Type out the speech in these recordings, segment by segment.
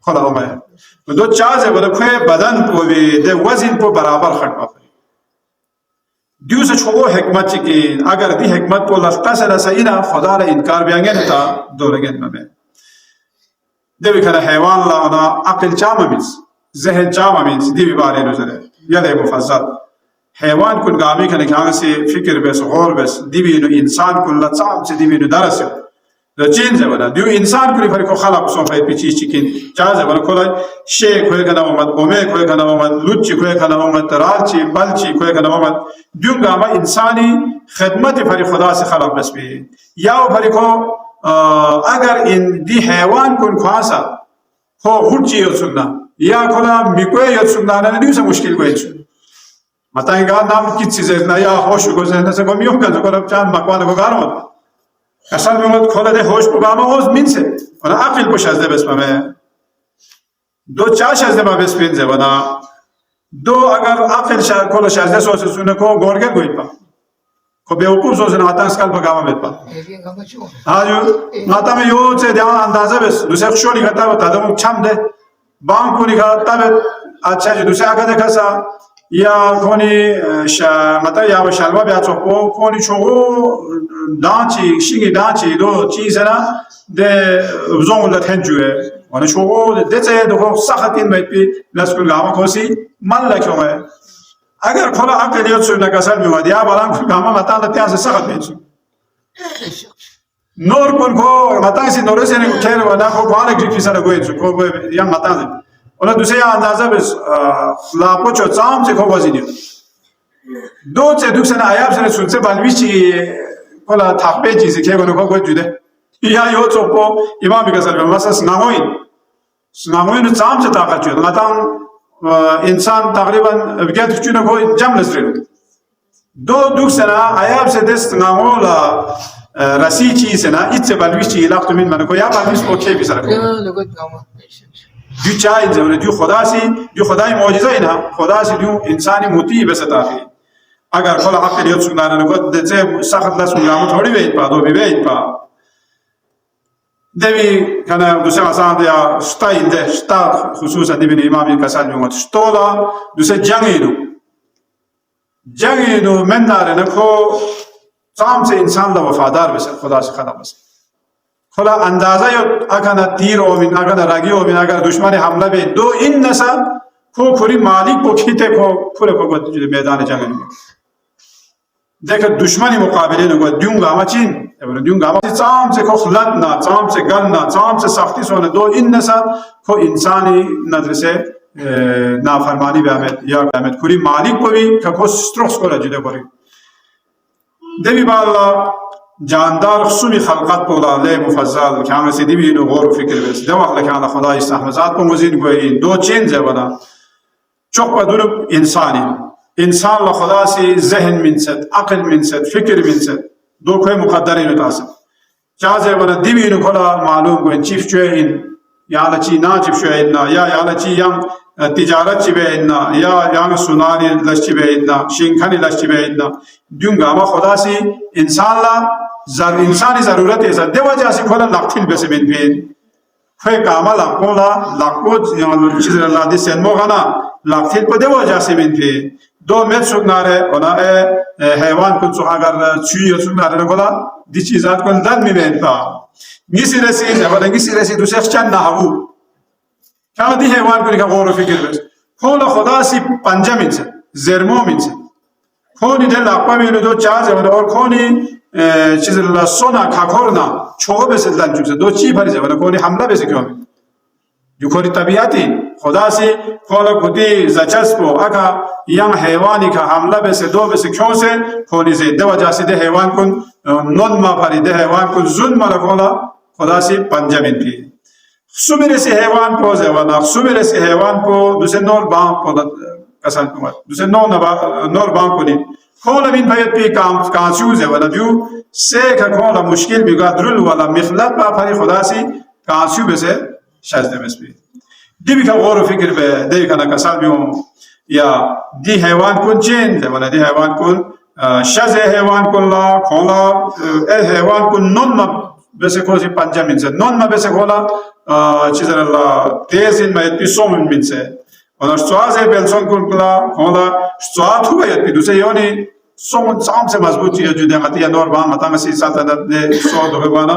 خلا اومه دو چازه بده کوه بدن پو وی ده وزن پو برابر خط پا دیوس چوغو حکمت کی اگر دی حکمت پو لفتا سره سینا خدا را انکار بیانگن تا دولگن مبه دیوی کنه حیوان لا انا عقل چام میز ذهن چام میز دیوی باره نزله یله مفضل حیوان کن گامی کنه که سی فکر بس غور بس دیوی نو انسان کن لطام سے دیوی نو درس دو چین زبنا دیو انسان کلی فری کو خلق سو فای پیچی چیکین چا زبنا کولا شی کوی کنه اومد اومه کوی کنه اومد لوچی کوی کنه اومد ترالچی بلچی کوی کنه اومد دیو گاما انسانی خدمت فری خدا سے خلق بس بی یا فری کو اگر این دی حیوان کن خاصا هو هوچی یوسنا یا کولا میکوی یوسنا نه دیو سے مشکل کوی متانگا نام کی چیزیں نہ یا ہوش کو زنده سے گمیو کنه کو چان مکوان کو گارو اصل میمود کلا ده هوش بگم اوز مینسه ونا عقل بوش از ده بسمه دو چاش از ده ما بسپینزه ونا دو اگر عقل شر کلا شرده سوسه سونه کو گورگه گوید با کو بیوقوف سوسه نهاتن اسکال بگم بید با آجو نهاتا میں یو چه دیان اندازه بس دوسه خشولی گتا و تادمو چم ده بانک کنی گتا بید اچھا جو دوسه آگه ده کسا یا کونی متا یا و شلوا بیا چوکو کونی چوغو دانچی شینگی دانچی دو چیزنا ده زون لات هنجوه وانا چوغو دته دو سختین میپی لاسکول گاما کوسی مال لکومه اگر کلا عقل یاد سوی نکسل میواد یا بالان کل گاما متا لاتیاس سخت میچو نور کن کو متا سی نورسی نه کیر وانا کو بالا گریپی سره گوینچو کو یا متا اونا دوسه اندازه بس لاپو چو چام چه کو وزینی دو چه دوسه آیاب سر سونسه بالویچی کلا تاپه چیزی که گونو کو جوده یا یو چوپو امام بگسل مثلا سناموین چام چه طاقت جوده مثلا انسان تقریبا بگید چونه کو جمع نزرینو دو دوسه آیاب سر دست نامولا رسی چیزه نه ایت بالویچی لاختو من منو کو یا بالویچ کو کی بیسر کو دیو چای زمانه دیو خدا سی دیو خدای معجزه اینا خدا سی دیو انسانی مطیع بس تاخی اگر کل حق یاد سنانه نکود دچه سخت لاس میامو تھوڑی وید پا دو بید پا دوی کنه دوسه مثلا دیا شتا اینده شتا خصوصا دیبین امامی کسال میومد شتولا دوسه جنگینو من داره نکو تام سے انسان لا وفادار بس خدا سے خدا بس خلا اندازه یا اگر تیر اومین اگر راگی اومین اگر دشمن حمله به دو این نسا کو پوری مالک کو کیته کو پورے کو میدان جنگ میں دیکھ دشمنی مقابله نگو دیون گاما چین دیون گاما چام سے کو خلط نہ چام سے گل نہ چام سے سختی سونے دو این نسا کو انسانی نظر سے نافرمانی به احمد یا احمد پوری مالک کو بھی کو ستروس کو رجده کوری دیوی بالا جاندار خصومی خلقت پولا لی مفضل که همه سیدی بینو غور و فکر بس دو وقت لکه خدا استحمزات پو مزید گوئی دو چین زبادا چوک پا دونو انسانی انسان لخدا سی ذهن منسد عقل منسد فکر منسد دو کوئی مقدری نتاسد چا زبادا دی بینو کلا معلوم گوئی چیف چوئے این یا لچی نا چیف چوئے اینا یا لچی یم تجارت چی به اینا یا سوناری لش چی به اینا شینکانی لش چی به اینا دیون گاما خدا سی انسان لا انسانی ضرورت ہے دے وجہ سے کھولا لقتل بس بن بین فے کاما لقولا لقو چیز اللہ دی سن موغنا لقتل پہ دے وجہ سے بن بین دو مت سکنارے اونا حیوان کن سو اگر چوی سکنارے کھولا دی چیزات کن دن می بین پا گیسی رسی زبادا گیسی رسی دو شخص چند نحو کیا دی حیوان کن غور و فکر بس کھولا خدا سی پنجم انسان زرموم انسان کھونی دل اقوام اینو دو چاز ہے اور کھونی چیز اللہ سونا کھاکھورنا چھوڑ بسید لن چکسے دو چی بھری زبانہ کونی حملہ بسے کیوں میں جو کھوری طبیعتی خدا سے کھولا کھوٹی زچسپو اکا یم حیوانی کا حملہ بسے دو بسے کیوں سے کھونی سے دو وجہ سے دے حیوان کن نون ما پھری دے حیوان کن ظلم رکھولا خدا سے پنجمین پی سمیرے سے حیوان پو زبانہ سمیرے سے حیوان پو دوسے نور بام پو کسان کمت دوسے نور بام کنی کھولا بین بھایت پی کانسیوز ہے والا دیو سیکھا کھولا مشکل بیگا درل والا مخلط با پھری خدا سی کانسیو بسے شجدے بس پی دی بھی غور و فکر بے دی کنا کسال بیوں یا دی حیوان کن چین دے والا دی حیوان کن شز حیوان کن لا کھولا اے حیوان کن نون بس کوسی پنجم من سے نون ما بس کولا چیزر الله تیزین ما پیسوم من سے ona ştuaze belson kurkula ona ştuat huwa yat biduse yani son samse mazbuti ya jude mati ya norba mata masi sata de so do bana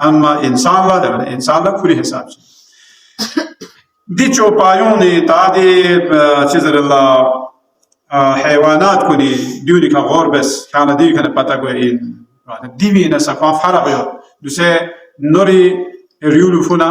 amma insanla da insanla kuli hesap dicho payoni tadi çizirilla hayvanat kuni duni ka gor bes kana di kana pata go in divi na safa farq yo duse nori riulu funa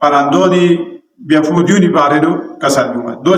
parandoni biafuduni barenu kasal duma do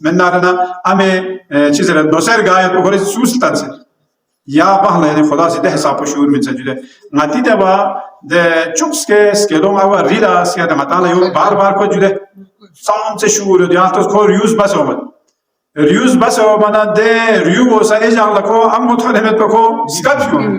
من نارنا أمي چیزر دوسر گايت بخوری سوستان سے یا بحلا یعنی خدا سے ده حساب شعور من سجده نتی ده با ده چوکس کے سکلون آوا ریلا سیا ده مطالع یو بار بار کو جده سام سے شعور دیان تو کو ریوز بس اومد ریوز بس اومد ده ریو وسا ایجان لکو ام متخلمت بکو سکت فیون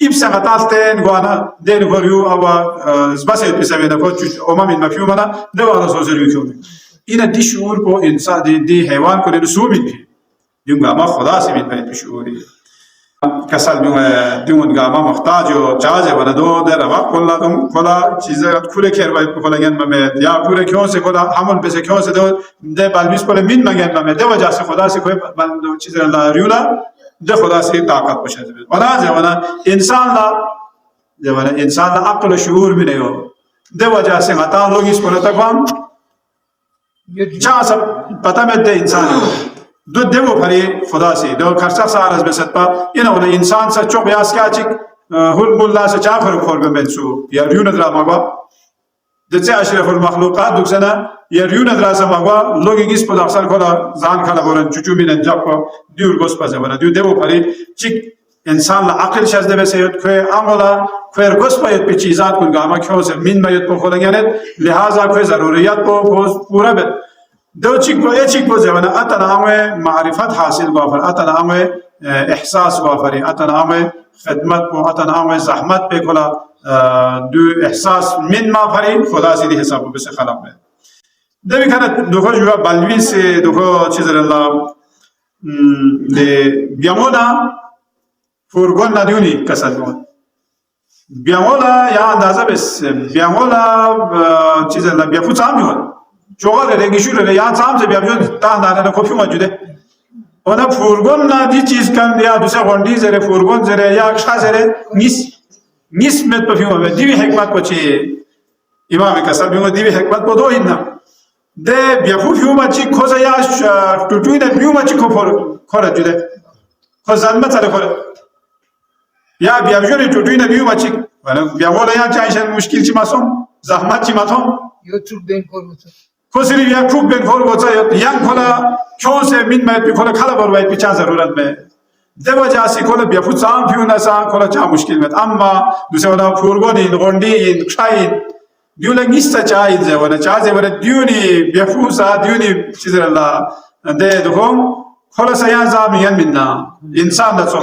إبسا غتاستين غوانا دين غوريو أو زباسة بيسوينا كوتش أمم المفهومنا ده على سوزريو كيومي إن دي شعور كو إنسان دي حيوان كو نسومين كي ديون غاما خدا سمين بين بشعوري كسل ديون غاما محتاجو جاجه ولا دو ده روا كلا چیزا كل كير بايد كلا ين ممد يا كل كيون سے خدا همون بس كيون سے ده بالبيس كل مين مگن ممد ده وجه سے خدا سے کوئی بندو چیز لا ريولا ده خدا سے طاقت بشه ولا جوانا انسان لا عقل شعور بھی نہیں ہو ده وجہ سے متا لوگ اس کو تکوام جہاں سب پتہ میں ده انسان دو دیو پری خدا سے دو خرچہ سارز بسط پا اینا انسان سے چوک بیاس کیا چک هل بالله سے چا فرق خور بمنسو یا ریون درا مگوا دچے اشرف المخلوقات دکسنا یا ریون درا سے مگوا لوگ اس پر اکثر کلا زان کلا بورن چچو بینن جاپ دیور گوس پس ورا دیو پری چک انسان لا عقل شازده بسیت که عملا خیر گوس پایت به چیزات کن گاما کیوز من میت په خلنگنت لہذا کوئی ضروریات کو پورا بد دو چیک کو ایک چیک کو زمانه اتنا همه معرفت حاصل بافر اتنا همه احساس بافری اتنا همه خدمت کو اتنا همه زحمت به کلا دو احساس من ما فری خدا سیدی حساب بس خلق میں دبی کنه دوخو جو بلوی سے دوخو چیز الله de بیامونا فورگون ندیونی کسل بود بیامولا یا اندازه بس بیامولا چیز الله بیافو سام میاد چوغل رنگیشور یا سام سے بیافو تا نانه کافی موجوده ona furgon na di چیز کن یا دوسه غندی زره فورگون زره یا کشا زره نیس مت پفیوم و دیوی حکمت پچی امام کسل میگه دیوی حکمت پدو اینا ده بیافو فیوم چی کوزا یا توتوی نه فیوم چی کوفر کار جوده کوزان مثلا کار یا بیافجوری توتوی نه فیوم چی ولی بیافولا یا چایشن مشکل چی ماسون زحمت چی ماتون YouTube ben korkutu. کوسری یا خوب بین خور گذا یا کلا کون سے من میت بی کلا کلا باید پیچان ضرورت میں دو جاسی کلا بیافو سام پیون نسان کلا چه مشکل میت اما دوسه ونا فورگونین غندین کشاین دیولا نیست چای زبانه چای زبانه دیونی بیافو سا دیونی چیز الله ده دکم کلا سیان زامیان مننا انسان دچو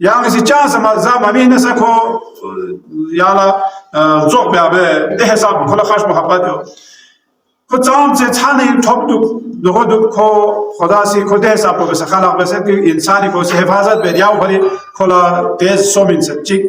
yang si chance ma za ma min sa ko yala zok ba be de hesab ko la khash mohabbat yo ko cham se chane top du do do ko khuda si ko de hesab ko se khalaq be se ki insani ko se hifazat be yaw bari ko la tez so min se chik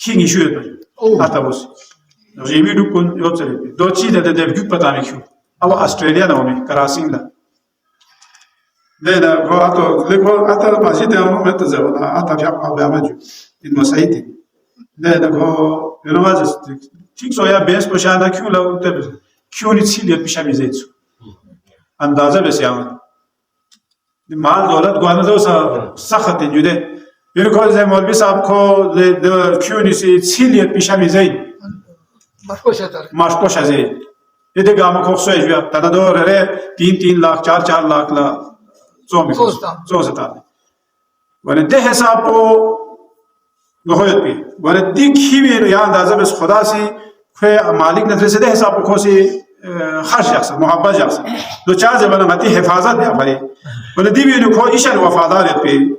King is sure that was Jimmy Dukun Yotsel. Don't see that the debut Patamicu. Our Australia, Karasing. Then go out of the Masjid Atavamaju in Mosaiti. Then go, you know, what things are best for Shana Kula, Cunit Pishamizet. And the other is young. The man or not one of those are Sahat in Jude. Because they will be some called the Cunisi Siliat Pishamizay. Mashposhaze. It is Gamma Coxasia, Tadador, 13 lakh, 4 lakh la Zosata. When a day has up, Gohopi, when a dick Hivi Yan Dazabes Hodasi, where a malignant resident has up Kosi Hashaks, Mohabajaks, the charge of Anamati Hefazat, when a divine coalition of Father.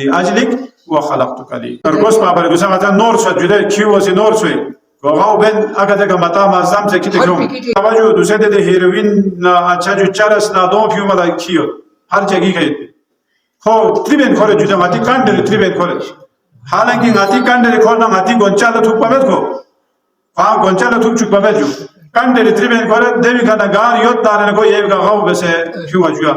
li ajlik wa khalaqtuka li targos ma bare dusa mata nor swa jude kiu wasi nor swe go gao ben aga de mata ma zam se kite krom awaju dusa de heroin na acha ju charas na do piu mala kiyo har jagi gaye ho triben khore jude mati kandere triben khore halanki ngati kandere khona ngati gonchala thuk pamet ko pa gonchala thuk chuk pamet ju kandere triben khore devi kana gar yot dare ko ye ga gao bese kiu ajua